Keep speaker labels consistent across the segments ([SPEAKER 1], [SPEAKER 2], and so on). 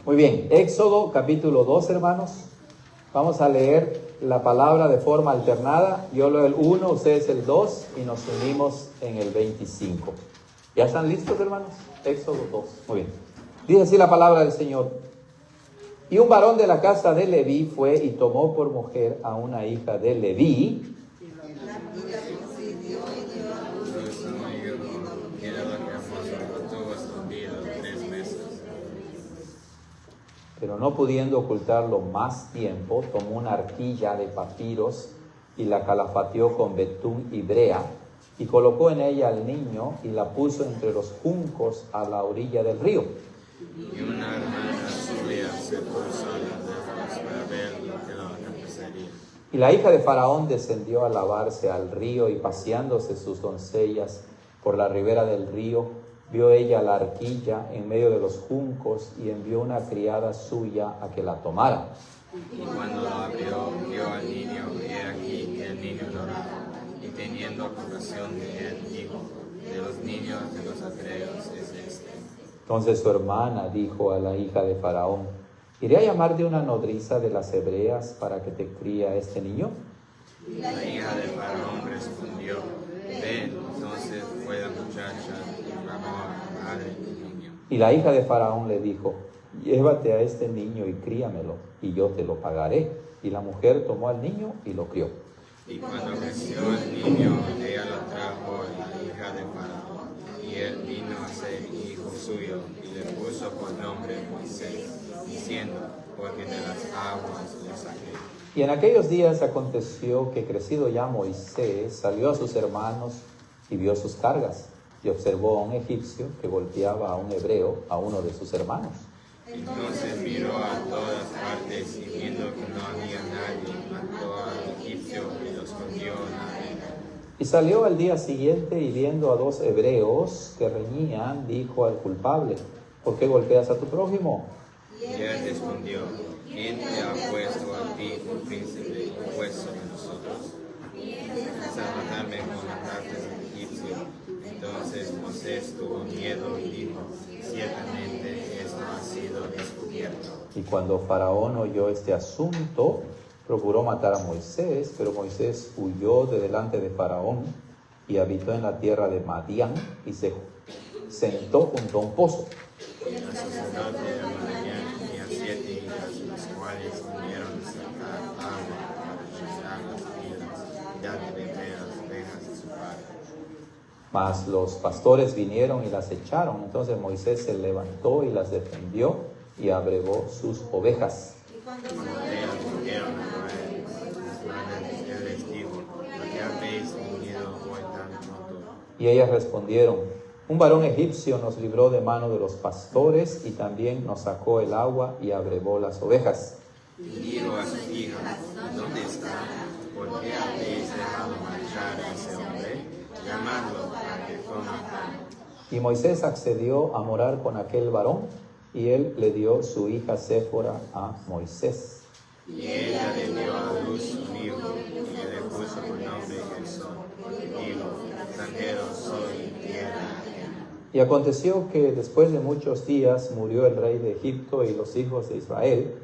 [SPEAKER 1] Muy bien, Éxodo capítulo 2, hermanos. Vamos a leer la palabra de forma alternada. Yo leo el 1, ustedes el 2 y nos unimos en el 25. ¿Ya están listos, hermanos? Éxodo 2. Muy bien. Dice así la palabra del Señor. Y un varón de la casa de Leví fue y tomó por mujer a una hija de Leví. Pero no pudiendo ocultarlo más tiempo, tomó una arquilla de papiros y la calafateó con betún y brea, y colocó en ella al niño y la puso entre los juncos a la orilla del río.
[SPEAKER 2] Y una hermana suya se puso a las rejas para ver lo que la acontecería.
[SPEAKER 1] Y la hija de Faraón descendió a lavarse al río, y paseándose sus doncellas por la ribera del río, vio ella la arquilla en medio de los juncos, y envió una criada suya a que la tomara.
[SPEAKER 2] Y cuando la abrió, vio al niño, y he aquí que el niño lloraba. Y teniendo compasión de él, dijo: de los niños de los hebreos es este.
[SPEAKER 1] Entonces su hermana dijo a la hija de Faraón: ¿iré a llamarte una nodriza de las hebreas para que te críe a este niño?
[SPEAKER 2] Y la hija de Faraón respondió: ven. Entonces fue la muchacha y llamó a la madre del niño.
[SPEAKER 1] Y la hija de Faraón le dijo: llévate a este niño y críamelo, y yo te lo pagaré. Y la mujer tomó al niño y lo crió.
[SPEAKER 2] Y cuando creció el niño, ella lo trajo a la hija de Faraón, y él vino a ser hijo suyo, y le puso por nombre Moisés, diciendo: porque de las aguas lo saqué.
[SPEAKER 1] Y en aquellos días aconteció que, crecido ya Moisés, salió a sus hermanos y vio sus cargas, y observó a un egipcio que golpeaba a un hebreo, a uno de sus hermanos.
[SPEAKER 2] Entonces miró a todas partes, y viendo que no había nadie, mató al egipcio y lo escondió en la arena.
[SPEAKER 1] Y salió al día siguiente, y viendo a dos hebreos que reñían, dijo al culpable: ¿por qué golpeas a tu prójimo?
[SPEAKER 2] Y él respondió: ¿quién te ha puesto a ti un príncipe y juez sobre nosotros? ¿Piensas matarme con ataques del egipcio? Entonces Moisés tuvo miedo y dijo: ciertamente esto ha sido descubierto.
[SPEAKER 1] Y cuando Faraón oyó este asunto, procuró matar a Moisés, pero Moisés huyó de delante de Faraón y habitó en la tierra de Madián, y se sentó junto a un pozo.
[SPEAKER 2] Y el sacerdote de Madián tenía 7 hijas, las cuales vinieron a sacar agua para regresar las vidas, ya de beber las ovejas de su padre.
[SPEAKER 1] Mas los pastores vinieron y las echaron. Entonces Moisés se levantó y las defendió y abrevó sus ovejas.
[SPEAKER 2] Cuando ellas volvieron a él, las madres, él les dijo: ¿por qué habéis venido hoy tan pronto?
[SPEAKER 1] Y ellas respondieron: un varón egipcio nos libró de mano de los pastores, y también nos sacó el agua y abrevó las ovejas.
[SPEAKER 2] Y dijo a sus hijas: ¿dónde está? ¿Por qué habéis dejado marchar a ese hombre? Llamadlo para que coma pan.
[SPEAKER 1] Y Moisés accedió a morar con aquel varón, y él le dio su hija Séfora a Moisés.
[SPEAKER 2] Y ella le dio a luz un hijo, y le puso por nombre Gersón, porque dijo: extranjero soy en tierra ajena.
[SPEAKER 1] Y aconteció que después de muchos días murió el rey de Egipto, y los hijos de Israel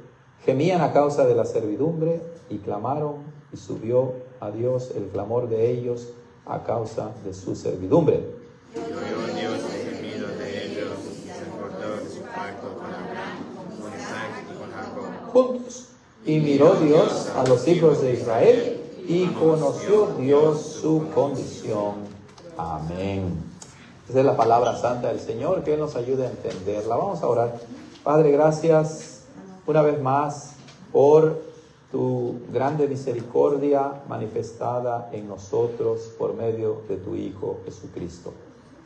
[SPEAKER 1] gemían a causa de la servidumbre, y clamaron, y subió a Dios el clamor de ellos a causa de su servidumbre.
[SPEAKER 2] Y oyó Dios el gemido de ellos, y se acordó de su pacto con Abraham, con Isaac y con Jacob.
[SPEAKER 1] Juntos. Y miró Dios a los hijos de Israel, y conoció Dios su condición. Amén. Esa es la palabra santa del Señor, que Él nos ayude a entenderla. Vamos a orar. Padre, gracias una vez más por tu grande misericordia manifestada en nosotros por medio de tu Hijo Jesucristo.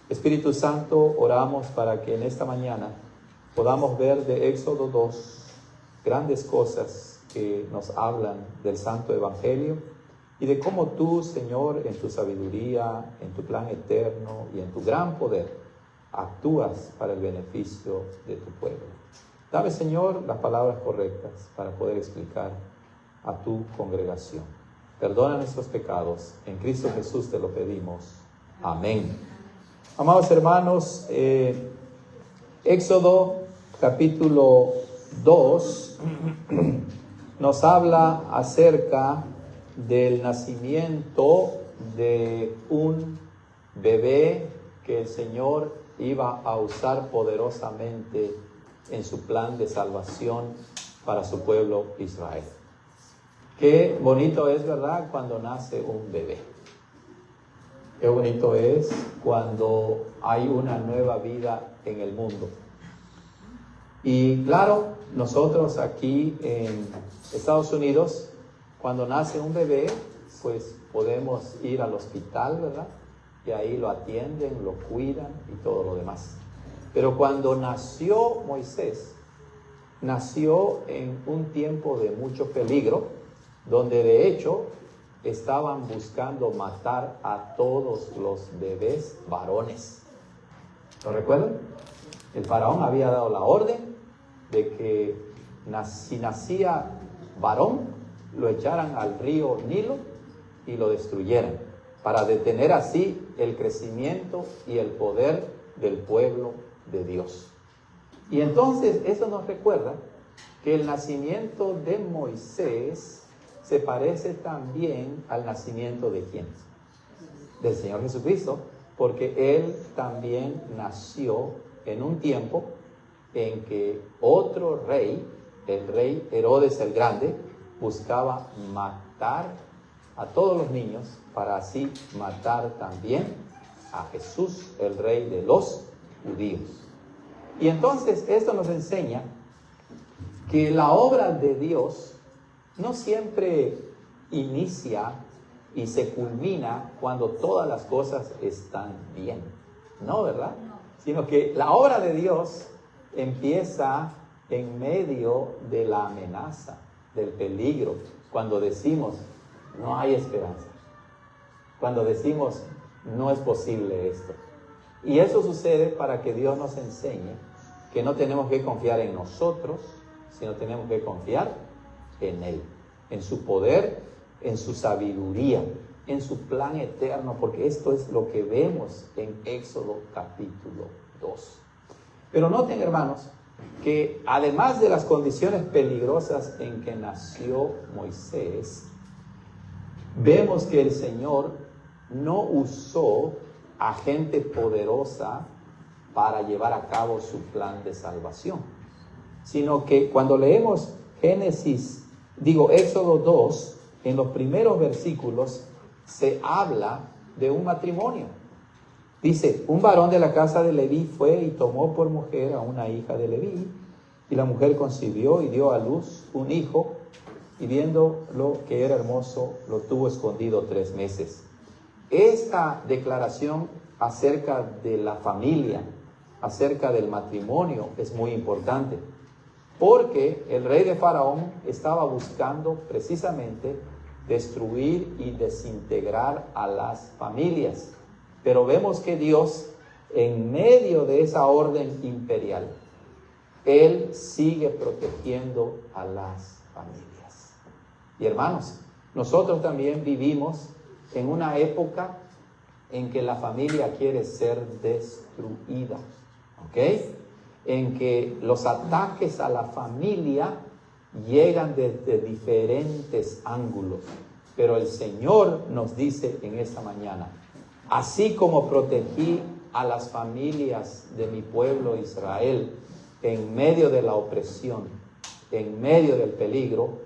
[SPEAKER 1] Espíritu Santo, oramos para que en esta mañana podamos ver de Éxodo 2 grandes cosas que nos hablan del Santo Evangelio y de cómo tú, Señor, en tu sabiduría, en tu plan eterno y en tu gran poder, actúas para el beneficio de tu pueblo. Dame, Señor, las palabras correctas para poder explicar a tu congregación. Perdona nuestros pecados. En Cristo Jesús te lo pedimos. Amén. Amados hermanos, Éxodo capítulo 2 nos habla acerca del nacimiento de un bebé que el Señor iba a usar poderosamente en su plan de salvación para su pueblo Israel. Qué bonito es, ¿verdad?, cuando nace un bebé. Qué bonito es cuando hay una nueva vida en el mundo. Y claro, nosotros aquí en Estados Unidos, cuando nace un bebé, pues podemos ir al hospital, ¿verdad? Y ahí lo atienden, lo cuidan y todo lo demás. Pero cuando nació Moisés, nació en un tiempo de mucho peligro, donde de hecho estaban buscando matar a todos los bebés varones. ¿Lo recuerdan? El faraón había dado la orden de que si nacía varón, lo echaran al río Nilo y lo destruyeran, para detener así el crecimiento y el poder del pueblo de Dios. Y entonces eso nos recuerda que el nacimiento de Moisés se parece también al nacimiento de ¿quién? Del Señor Jesucristo, porque Él también nació en un tiempo en que otro rey, el rey Herodes el Grande, buscaba matar a todos los niños para así matar también a Jesús, el rey de los judíos. Y entonces esto nos enseña que la obra de Dios no siempre inicia y se culmina cuando todas las cosas están bien, ¿no, verdad? Sino que la obra de Dios empieza en medio de la amenaza, del peligro, cuando decimos no hay esperanza, cuando decimos no es posible esto. Y eso sucede para que Dios nos enseñe que no tenemos que confiar en nosotros, sino tenemos que confiar en Él, en su poder, en su sabiduría, en su plan eterno, porque esto es lo que vemos en Éxodo capítulo 2. Pero noten, hermanos, que además de las condiciones peligrosas en que nació Moisés, vemos que el Señor no usó a gente poderosa para llevar a cabo su plan de salvación, sino que cuando leemos Éxodo 2, en los primeros versículos se habla de un matrimonio. Dice, un varón de la casa de Leví fue y tomó por mujer a una hija de Leví, y la mujer concibió y dio a luz un hijo, y viendo lo que era hermoso, lo tuvo escondido 3 meses. Esta declaración acerca de la familia, acerca del matrimonio, es muy importante, porque el rey de Faraón estaba buscando precisamente destruir y desintegrar a las familias. Pero vemos que Dios, en medio de esa orden imperial, Él sigue protegiendo a las familias. Y hermanos, nosotros también vivimos en una época en que la familia quiere ser destruida, ¿ok? En que los ataques a la familia llegan desde diferentes ángulos. Pero el Señor nos dice en esta mañana, así como protegí a las familias de mi pueblo Israel en medio de la opresión, en medio del peligro,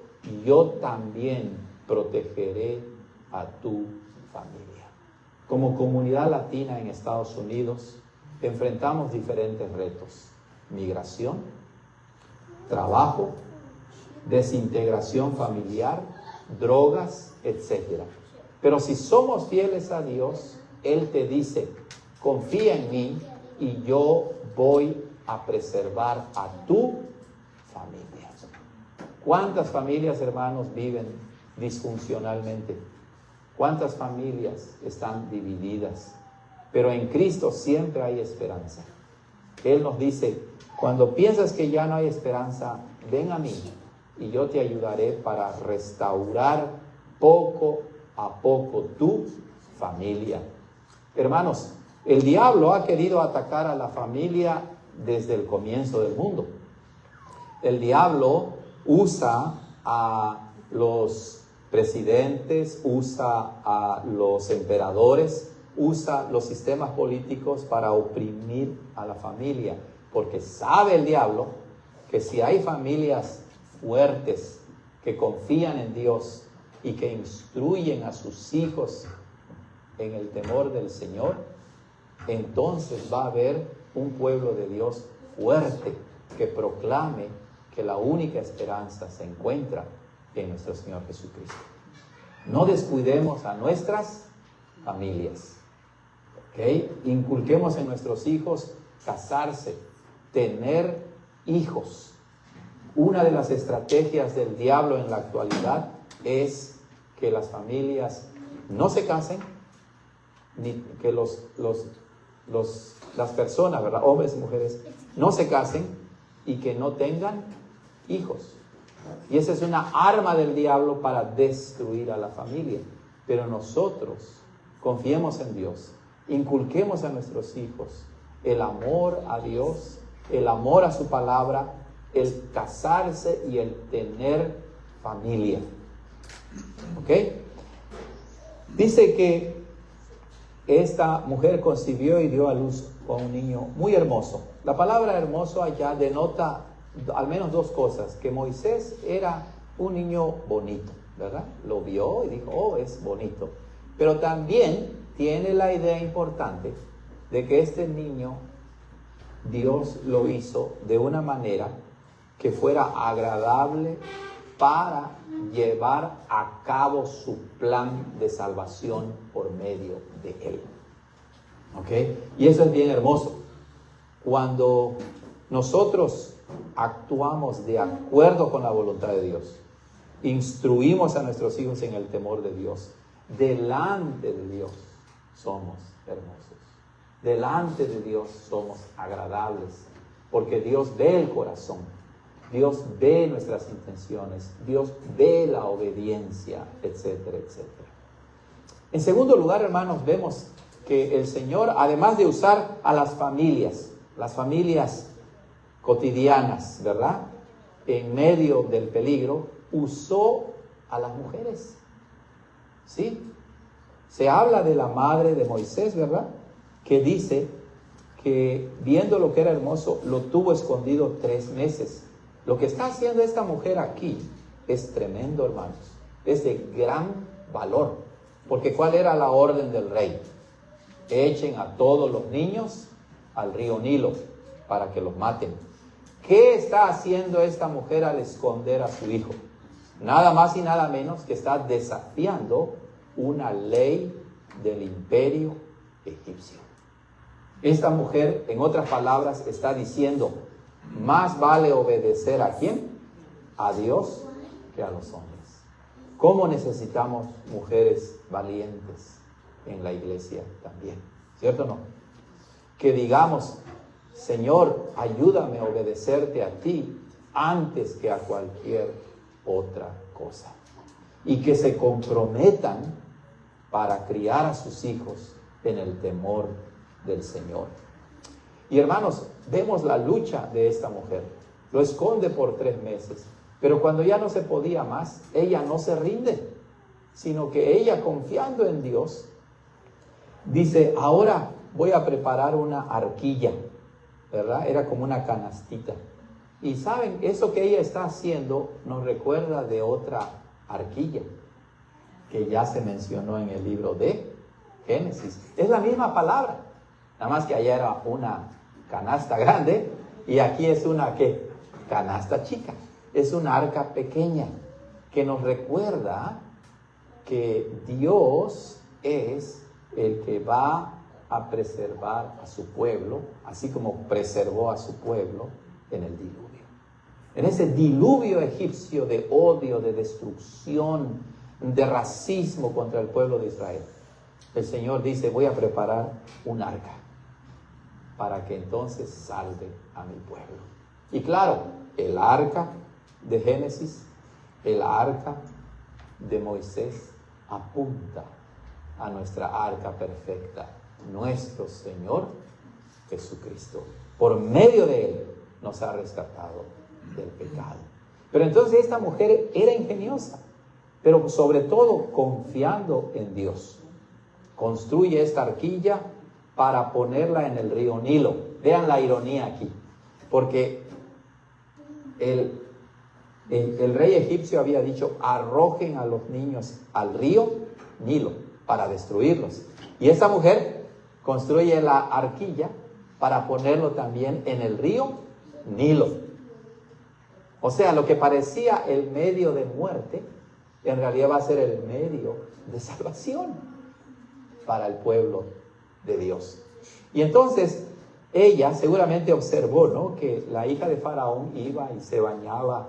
[SPEAKER 1] yo también protegeré a tu familia. Como comunidad latina en Estados Unidos, enfrentamos diferentes retos: migración, trabajo, desintegración familiar, drogas, etc. Pero si somos fieles a Dios, Él te dice, confía en mí y yo voy a preservar a tu familia. ¿Cuántas familias, hermanos, viven disfuncionalmente? ¿Cuántas familias están divididas? Pero en Cristo siempre hay esperanza. Él nos dice, cuando piensas que ya no hay esperanza, ven a mí y yo te ayudaré para restaurar poco a poco tu familia. Hermanos, el diablo ha querido atacar a la familia desde el comienzo del mundo. El diablo usa a los presidentes, usa a los emperadores, usa los sistemas políticos para oprimir a la familia, porque sabe el diablo que si hay familias fuertes que confían en Dios y que instruyen a sus hijos en el temor del Señor, entonces va a haber un pueblo de Dios fuerte que proclame que la única esperanza se encuentra en nuestro Señor Jesucristo. No descuidemos a nuestras familias, ¿ok? Inculquemos en nuestros hijos casarse, tener hijos. Una de las estrategias del diablo en la actualidad es que las familias no se casen, ni que las personas, ¿verdad?, hombres y mujeres, no se casen y que no tengan hijos. Y esa es una arma del diablo para destruir a la familia. Pero nosotros confiemos en Dios, inculquemos a nuestros hijos el amor a Dios, el amor a su palabra, el casarse y el tener familia. ¿Ok? Dice que esta mujer concibió y dio a luz con un niño muy hermoso. La palabra hermoso allá denota al menos dos cosas: que Moisés era un niño bonito, ¿verdad? Lo vio y dijo, oh, es bonito. Pero también tiene la idea importante de que este niño Dios lo hizo de una manera que fuera agradable para llevar a cabo su plan de salvación por medio de él. ¿Ok? Y eso es bien hermoso. Cuando nosotros actuamos de acuerdo con la voluntad de Dios, instruimos a nuestros hijos en el temor de Dios, delante de Dios somos hermosos. Delante de Dios somos agradables, porque Dios ve el corazón, Dios ve nuestras intenciones, Dios ve la obediencia, etcétera, etcétera. En segundo lugar, hermanos, vemos que el Señor, además de usar a las familias cotidianas, ¿verdad?, en medio del peligro, usó a las mujeres. ¿Sí? Se habla de la madre de Moisés, ¿verdad?, que dice que viendo lo que era hermoso, lo tuvo escondido 3 meses. Lo que está haciendo esta mujer aquí es tremendo, hermanos. Es de gran valor. Porque ¿cuál era la orden del rey? Echen a todos los niños al río Nilo para que los maten. ¿Qué está haciendo esta mujer al esconder a su hijo? Nada más y nada menos que está desafiando una ley del imperio egipcio. Esta mujer, en otras palabras, está diciendo, más vale obedecer ¿a quién? A Dios que a los hombres. ¿Cómo necesitamos mujeres valientes en la iglesia también? ¿Cierto o no? Que digamos, Señor, ayúdame a obedecerte a ti antes que a cualquier otra cosa. Y que se comprometan para criar a sus hijos en el temor del Señor. Y hermanos, vemos la lucha de esta mujer. Lo esconde por 3 meses. Pero cuando ya no se podía más, ella no se rinde, sino que ella, confiando en Dios, dice, ahora voy a preparar una arquilla, ¿verdad? Era como una canastita. Y saben, eso que ella está haciendo nos recuerda de otra arquilla que ya se mencionó en el libro de Génesis. Es la misma palabra, nada más que allá era una canasta grande y aquí es una ¿qué? Canasta chica. Es una arca pequeña que nos recuerda que Dios es el que va a preservar a su pueblo, así como preservó a su pueblo en el diluvio. En ese diluvio egipcio de odio, de destrucción, de racismo contra el pueblo de Israel, el Señor dice, voy a preparar un arca para que entonces salve a mi pueblo. Y claro, el arca de Génesis, el arca de Moisés, apunta a nuestra arca perfecta, nuestro Señor Jesucristo. Por medio de Él nos ha rescatado del pecado. Pero entonces esta mujer era ingeniosa, pero sobre todo confiando en Dios. Construye esta arquilla para ponerla en el río Nilo. Vean la ironía aquí, porque el rey egipcio había dicho: arrojen a los niños al río Nilo para destruirlos. Y esta mujer construye la arquilla para ponerlo también en el río Nilo. O sea, lo que parecía el medio de muerte, en realidad va a ser el medio de salvación para el pueblo de Dios. Y entonces ella seguramente observó, ¿no?, que la hija de Faraón iba y se bañaba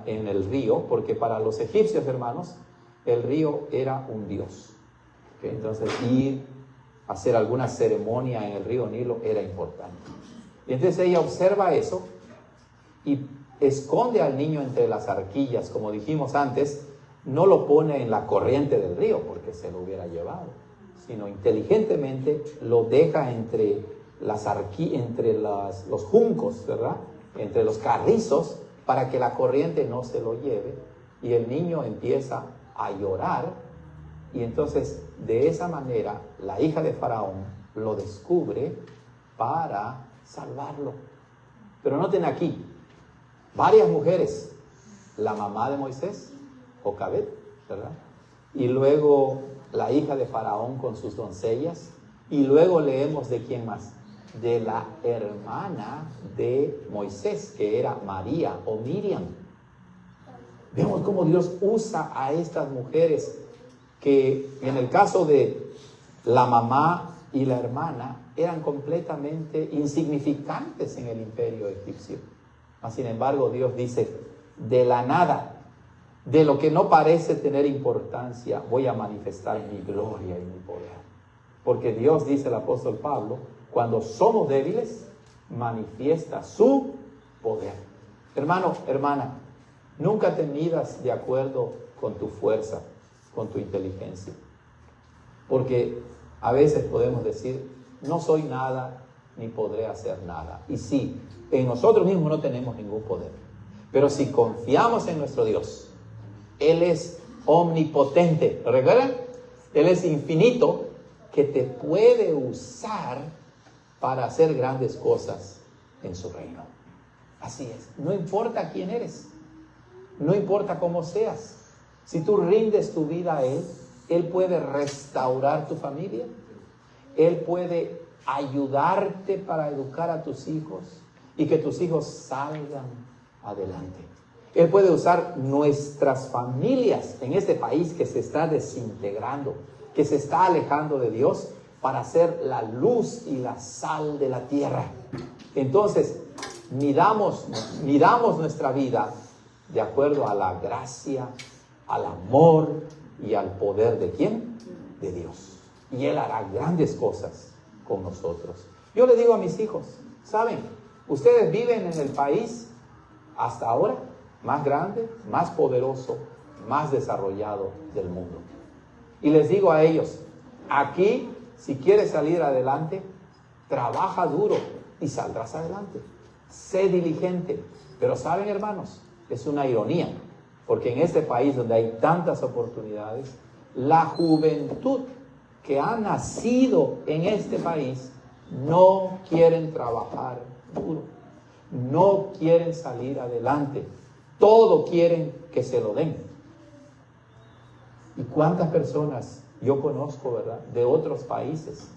[SPEAKER 1] en el río, porque para los egipcios, hermanos, el río era un dios. ¿Okay? Entonces ir a hacer alguna ceremonia en el río Nilo era importante. Y entonces ella observa eso y esconde al niño entre las arquillas, como dijimos antes. No lo pone en la corriente del río porque se lo hubiera llevado, sino inteligentemente lo deja entre los juncos, ¿verdad?, entre los carrizos, para que la corriente no se lo lleve. Y el niño empieza a llorar, y entonces de esa manera la hija de Faraón lo descubre para salvarlo. Pero noten aquí, varias mujeres, la mamá de Moisés, Jocabed, ¿verdad?, y luego la hija de Faraón con sus doncellas, y luego leemos de quién más, de la hermana de Moisés, que era María o Miriam. Vemos cómo Dios usa a estas mujeres que en el caso de la mamá y la hermana eran completamente insignificantes en el imperio egipcio. Sin embargo, Dios dice: de la nada, de lo que no parece tener importancia, voy a manifestar mi gloria y mi poder. Porque Dios, dice el apóstol Pablo, cuando somos débiles, manifiesta su poder. Hermano, hermana, nunca te midas de acuerdo con tu fuerza, con tu inteligencia. Porque a veces podemos decir: no soy nada, ni podré hacer nada. Y sí, en nosotros mismos no tenemos ningún poder. Pero si confiamos en nuestro Dios, Él es omnipotente. ¿Lo recuerdan? Él es infinito, que te puede usar para hacer grandes cosas en su reino. Así es. No importa quién eres, no importa cómo seas. Si tú rindes tu vida a Él, Él puede restaurar tu familia. Él puede ayudarte para educar a tus hijos y que tus hijos salgan adelante. Él puede usar nuestras familias en este país que se está desintegrando, que se está alejando de Dios, para ser la luz y la sal de la tierra. Entonces, midamos nuestra vida de acuerdo a la gracia, al amor y al poder ¿de quién? De Dios. Y Él hará grandes cosas con nosotros. Yo le digo a mis hijos, ¿saben? Ustedes viven en el país hasta ahora más grande, más poderoso, más desarrollado del mundo. Y les digo a ellos, aquí, si quieres salir adelante, trabaja duro y saldrás adelante. Sé diligente. Pero saben, hermanos, es una ironía, porque en este país donde hay tantas oportunidades, la juventud que ha nacido en este país no quieren trabajar duro, no quieren salir adelante, todo quieren que se lo den. ¿Y cuántas personas yo conozco, verdad, de otros países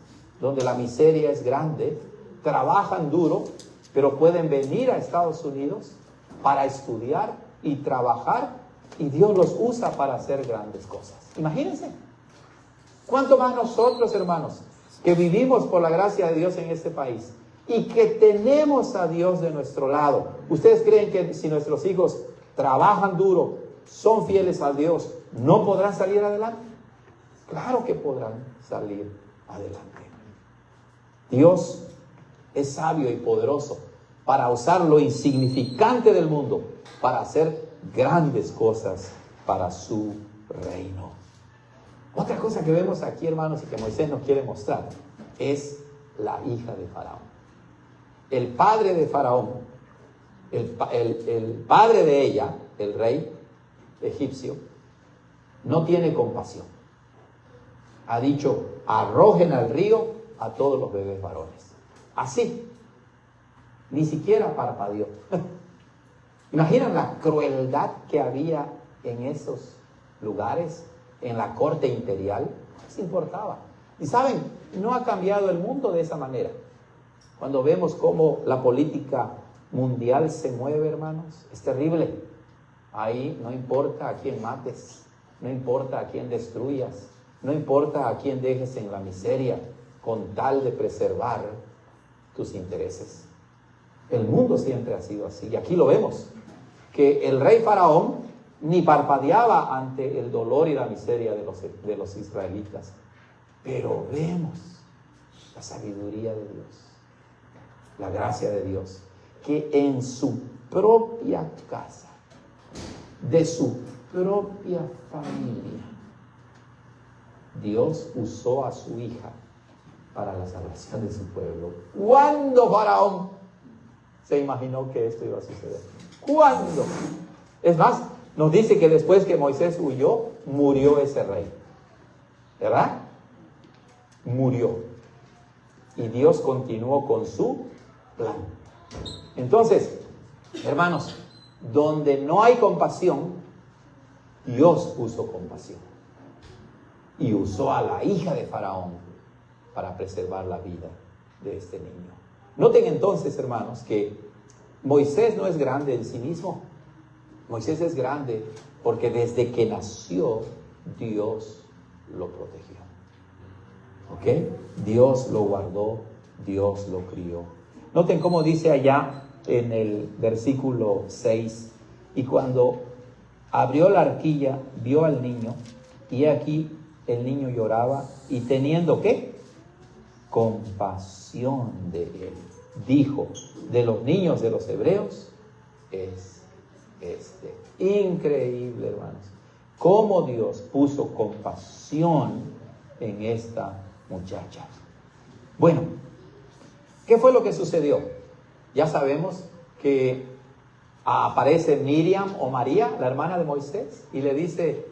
[SPEAKER 1] donde la miseria es grande, trabajan duro, pero pueden venir a Estados Unidos para estudiar y trabajar, y Dios los usa para hacer grandes cosas? Imagínense. ¿Cuánto más nosotros, hermanos, que vivimos por la gracia de Dios en este país y que tenemos a Dios de nuestro lado? ¿Ustedes creen que si nuestros hijos trabajan duro, son fieles a Dios, no podrán salir adelante? Claro que podrán salir adelante. Dios es sabio y poderoso para usar lo insignificante del mundo para hacer grandes cosas para su reino. Otra cosa que vemos aquí, hermanos, y que Moisés nos quiere mostrar, es la hija de Faraón. El padre de Faraón el padre de ella, el rey egipcio, no tiene compasión. Ha dicho, arrojen al río a todos los bebés varones. Así, ni siquiera parpadeó. ¿Imaginan la crueldad que había en esos lugares, en la corte imperial? No les importaba. Y saben, no ha cambiado el mundo de esa manera. Cuando vemos cómo la política mundial se mueve, hermanos, es terrible. Ahí no importa a quién mates, no importa a quién destruyas, no importa a quién dejes en la miseria, con tal de preservar tus intereses. El mundo siempre ha sido así, y aquí lo vemos, que el rey Faraón ni parpadeaba ante el dolor y la miseria de los israelitas. Pero vemos la sabiduría de Dios, la gracia de Dios, que en su propia casa, de su propia familia, Dios usó a su hija para la salvación de su pueblo. ¿Cuándo Faraón se imaginó que esto iba a suceder? ¿Cuándo? Es más, nos dice que después que Moisés huyó, murió ese rey. ¿Verdad? Murió. Y Dios continuó con su plan. Entonces, hermanos, donde no hay compasión, Dios puso compasión. Y usó a la hija de Faraón para preservar la vida de este niño. Noten entonces, hermanos, que Moisés no es grande en sí mismo. Moisés es grande porque desde que nació, Dios lo protegió. ¿Ok? Dios lo guardó, Dios lo crió. Noten cómo dice allá en el versículo 6, y cuando abrió la arquilla, vio al niño, y aquí el niño lloraba, y teniendo, ¿qué? Compasión de él. Dijo, de los niños de los hebreos es este. Increíble, hermanos, cómo Dios puso compasión en esta muchacha. Bueno, ¿qué fue lo que sucedió? Ya sabemos que aparece Miriam o María, la hermana de Moisés, y le dice,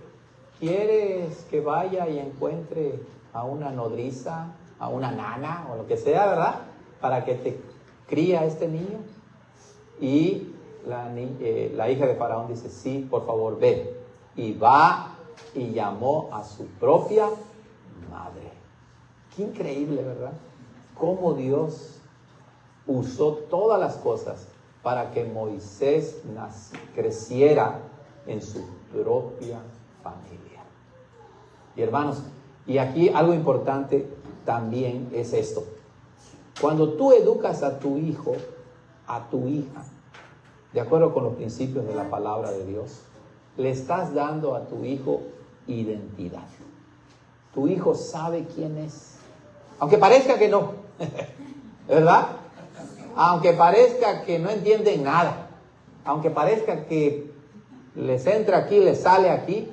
[SPEAKER 1] ¿quieres que vaya y encuentre a una nodriza, a una nana o lo que sea, verdad? Para que te cría este niño. Y la hija de Faraón dice, sí, por favor, ve. Y va y llamó a su propia madre. Qué increíble, ¿verdad? Cómo Dios usó todas las cosas para que Moisés creciera en su propia familia. Y hermanos, y aquí algo importante también es esto. Cuando tú educas a tu hijo, a tu hija, de acuerdo con los principios de la palabra de Dios, le estás dando a tu hijo identidad. Tu hijo sabe quién es. Aunque parezca que no, ¿verdad? Aunque parezca que no entienden nada, aunque parezca que les entra aquí, les sale aquí,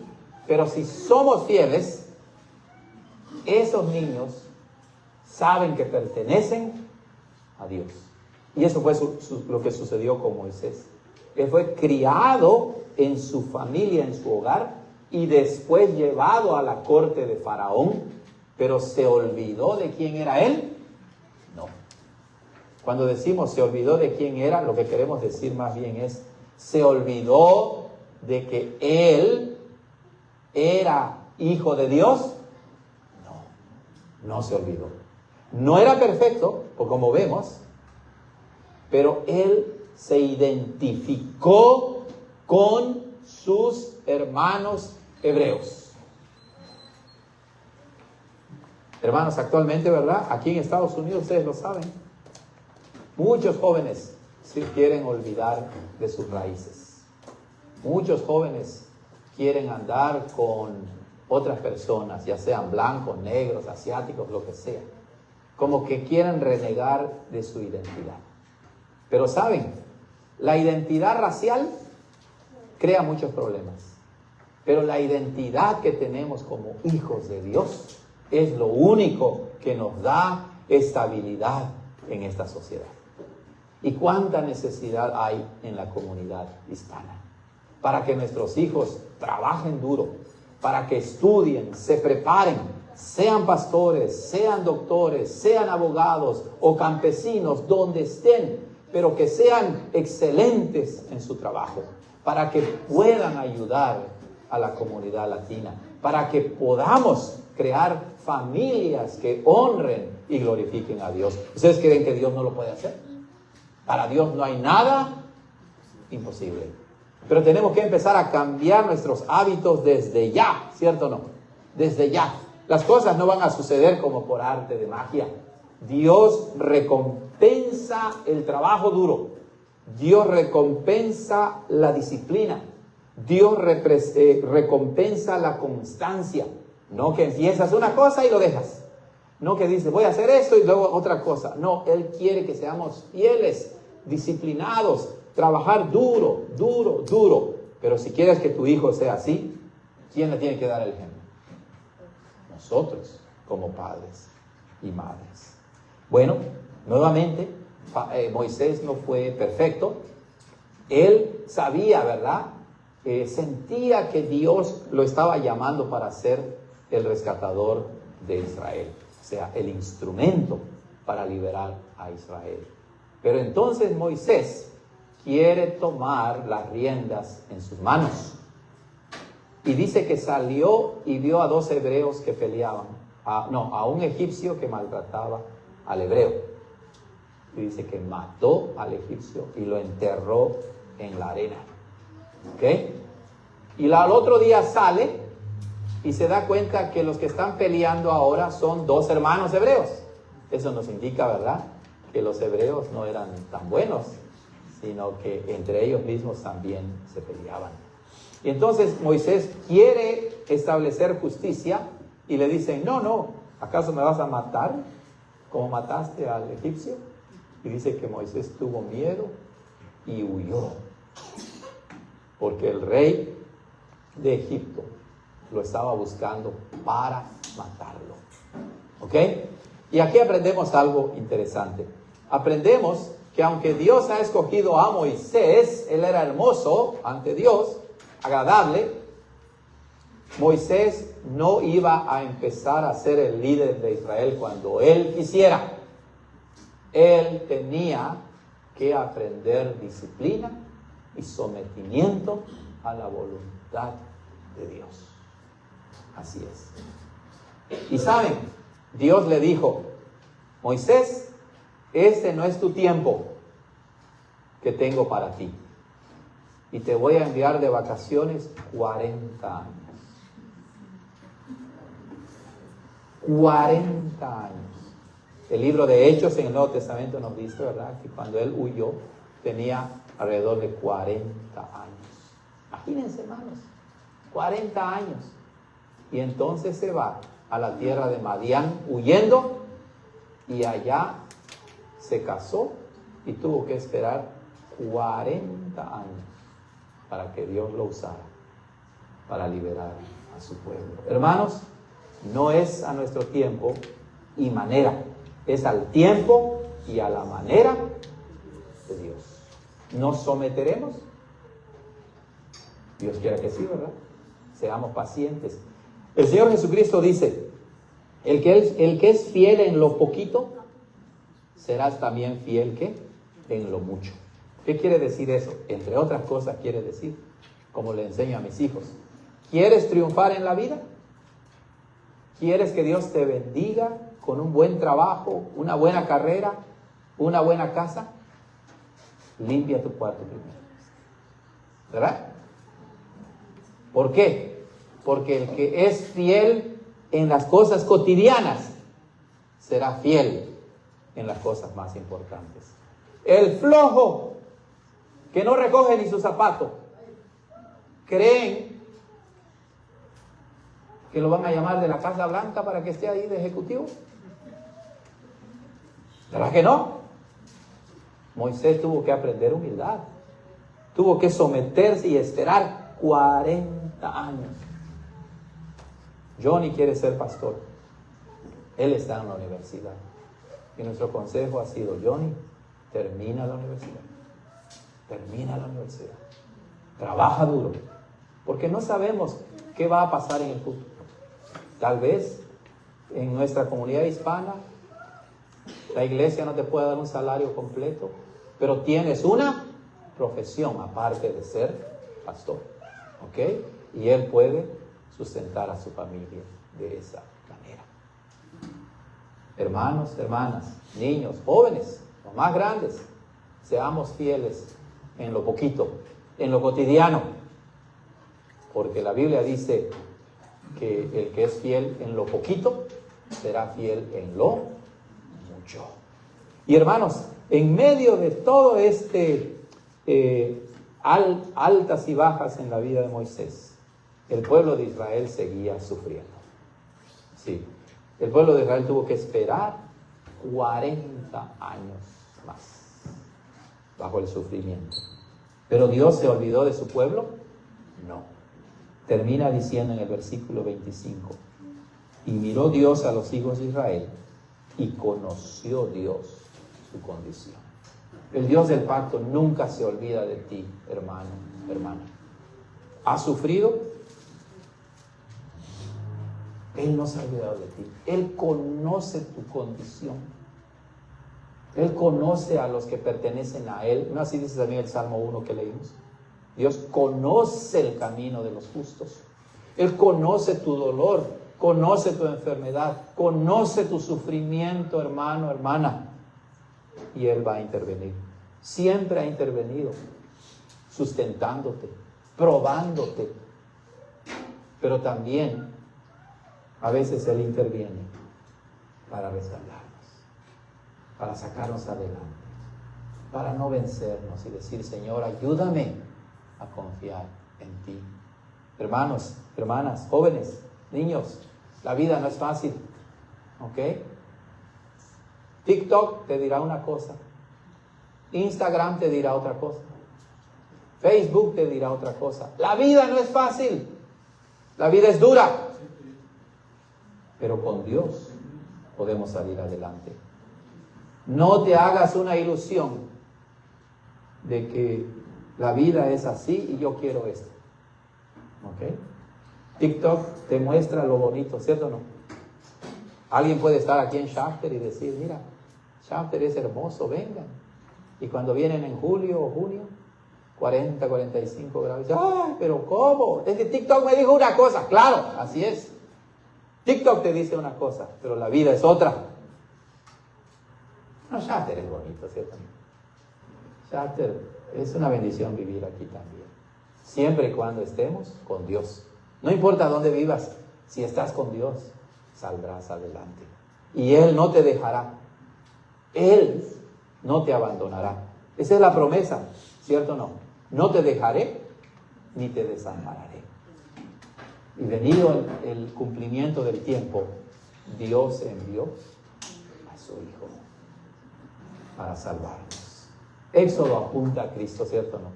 [SPEAKER 1] pero si somos fieles, esos niños saben que pertenecen a Dios. Y eso fue lo que sucedió con Moisés. Él fue criado en su familia, en su hogar, y después llevado a la corte de Faraón, pero ¿se olvidó de quién era él? No. Cuando decimos se olvidó de quién era, lo que queremos decir más bien es, se olvidó de que él era hijo de Dios. No se olvidó. No era perfecto, o como vemos, pero él se identificó con sus hermanos hebreos. Hermanos, actualmente, ¿verdad? Aquí en Estados Unidos, ustedes lo saben, muchos jóvenes se quieren olvidar de sus raíces. Muchos jóvenes quieren andar con otras personas, ya sean blancos, negros, asiáticos, lo que sea. Como que quieren renegar de su identidad. Pero ¿saben? La identidad racial crea muchos problemas. Pero la identidad que tenemos como hijos de Dios es lo único que nos da estabilidad en esta sociedad. ¿Y cuánta necesidad hay en la comunidad hispana? Para que nuestros hijos trabajen duro, para que estudien, se preparen, sean pastores, sean doctores, sean abogados o campesinos, donde estén, pero que sean excelentes en su trabajo, para que puedan ayudar a la comunidad latina, para que podamos crear familias que honren y glorifiquen a Dios. ¿Ustedes creen que Dios no lo puede hacer? Para Dios no hay nada imposible. Pero tenemos que empezar a cambiar nuestros hábitos desde ya, ¿cierto o no? Desde ya. Las cosas no van a suceder como por arte de magia. Dios recompensa el trabajo duro. Dios recompensa la disciplina. Dios recompensa la constancia. No que empiezas una cosa y lo dejas. No que dices, voy a hacer esto y luego otra cosa. No, Él quiere que seamos fieles, disciplinados, trabajar duro, duro, duro. Pero si quieres que tu hijo sea así, ¿quién le tiene que dar el ejemplo? Nosotros, como padres y madres. Bueno, nuevamente, Moisés no fue perfecto. Él sabía, ¿verdad? Sentía que Dios lo estaba llamando para ser el rescatador de Israel. O sea, el instrumento para liberar a Israel. Pero entonces Moisés quiere tomar las riendas en sus manos. Y dice que salió y vio a 2 hebreos que peleaban. A un egipcio que maltrataba al hebreo. Y dice que mató al egipcio y lo enterró en la arena. ¿Ok? Y al otro día sale y se da cuenta que los que están peleando ahora son 2 hermanos hebreos. Eso nos indica, ¿verdad?, que los hebreos no eran tan buenos, sino que entre ellos mismos también se peleaban. Y entonces Moisés quiere establecer justicia y le dicen, no, ¿acaso me vas a matar como mataste al egipcio? Y dice que Moisés tuvo miedo y huyó, porque el rey de Egipto lo estaba buscando para matarlo. ¿Ok? Y aquí aprendemos algo interesante. Aprendemos que aunque Dios ha escogido a Moisés, él era hermoso ante Dios, agradable, Moisés no iba a empezar a ser el líder de Israel cuando él quisiera. Él tenía que aprender disciplina y sometimiento a la voluntad de Dios. Así es. Y saben, Dios le dijo, Moisés, este no es tu tiempo que tengo para ti. Y te voy a enviar de vacaciones 40 años. 40 años. El libro de Hechos en el Nuevo Testamento nos dice, ¿verdad?, que cuando él huyó tenía alrededor de 40 años. Imagínense, hermanos, 40 años. Y entonces se va a la tierra de Madián huyendo y allá se casó y tuvo que esperar 40 años para que Dios lo usara para liberar a su pueblo. Hermanos, no es a nuestro tiempo y manera, es al tiempo y a la manera de Dios. ¿Nos someteremos? Dios quiera que sí, ¿verdad? Seamos pacientes. El Señor Jesucristo dice, el que es fiel en lo poquito, serás también fiel, ¿qué?, en lo mucho. ¿Qué quiere decir eso? Entre otras cosas quiere decir, como le enseño a mis hijos, ¿quieres triunfar en la vida? ¿Quieres que Dios te bendiga con un buen trabajo, una buena carrera, una buena casa? Limpia tu cuarto primero. ¿Verdad? ¿Por qué? Porque el que es fiel en las cosas cotidianas será fiel en las cosas más importantes. El flojo que no recoge ni su zapato, creen que lo van a llamar de la Casa Blanca para que esté ahí de ejecutivo. ¿Verdad que no? Moisés tuvo que aprender humildad, tuvo que someterse y esperar 40 años. Johnny quiere ser pastor, él está en la universidad y nuestro consejo ha sido, Johnny, termina la universidad. Termina la universidad. Trabaja duro. Porque no sabemos qué va a pasar en el futuro. Tal vez en nuestra comunidad hispana la iglesia no te puede dar un salario completo, pero tienes una profesión aparte de ser pastor. ¿Ok? Y él puede sustentar a su familia de esa manera. Hermanos, hermanas, niños, jóvenes, los más grandes, seamos fieles en lo poquito, en lo cotidiano, porque la Biblia dice que el que es fiel en lo poquito será fiel en lo mucho. Y hermanos, en medio de todo altas y bajas en la vida de Moisés, el pueblo de Israel seguía sufriendo. Sí, el pueblo de Israel tuvo que esperar 40 años más bajo el sufrimiento. ¿Pero Dios se olvidó de su pueblo? No. Termina diciendo en el versículo 25: y miró Dios a los hijos de Israel y conoció Dios su condición. El Dios del pacto nunca se olvida de ti, hermano, hermana. ¿Has sufrido? Él no se ha olvidado de ti. Él conoce tu condición. Él conoce a los que pertenecen a Él. ¿No así dice también el Salmo 1 que leímos? Dios conoce el camino de los justos. Él conoce tu dolor, conoce tu enfermedad, conoce tu sufrimiento, hermano, hermana. Y Él va a intervenir. Siempre ha intervenido, sustentándote, probándote. Pero también a veces Él interviene para rescatarnos, para sacarnos adelante, para no vencernos y decir: Señor, ayúdame a confiar en ti. Hermanos, hermanas, jóvenes, niños, la vida no es fácil, ¿ok? TikTok te dirá una cosa, Instagram te dirá otra cosa, Facebook te dirá otra cosa. La vida no es fácil, la vida es dura, pero con Dios podemos salir adelante. No te hagas una ilusión de que la vida es así y yo quiero esto. ¿Ok? TikTok te muestra lo bonito, ¿cierto o no? Alguien puede estar aquí en Shafter y decir: mira, Shafter es hermoso, vengan. Y cuando vienen en julio o junio, 40, 45 grados, ¡ay, pero cómo! Es que TikTok me dijo una cosa. Claro, así es. TikTok te dice una cosa, pero la vida es otra. No, Shafter es bonito, ¿cierto? Shafter es una bendición vivir aquí también. Siempre y cuando estemos con Dios. No importa dónde vivas, si estás con Dios, saldrás adelante. Y Él no te dejará. Él no te abandonará. Esa es la promesa, ¿cierto o no? No te dejaré ni te desampararé. Y venido el cumplimiento del tiempo, Dios envió a su Hijo para salvarnos. Éxodo apunta a Cristo, ¿cierto o no?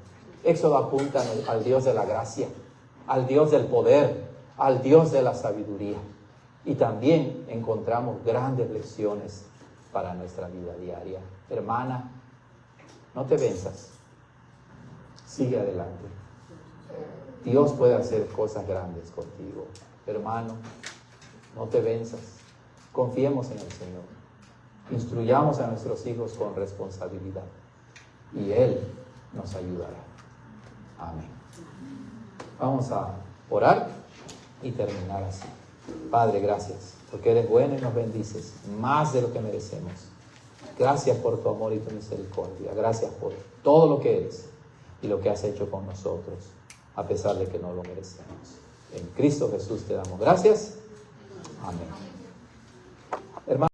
[SPEAKER 1] Éxodo apunta al Dios de la gracia, al Dios del poder, al Dios de la sabiduría. Y también encontramos grandes lecciones para nuestra vida diaria. Hermana, no te venzas. Sigue adelante. Dios puede hacer cosas grandes contigo. Hermano, no te venzas. Confiemos en el Señor. Instruyamos a nuestros hijos con responsabilidad. Y Él nos ayudará. Amén. Vamos a orar y terminar así. Padre, gracias, porque eres bueno y nos bendices más de lo que merecemos. Gracias por tu amor y tu misericordia. Gracias por todo lo que eres y lo que has hecho con nosotros, a pesar de que no lo merecemos. En Cristo Jesús te damos gracias. Amén. Hermanos.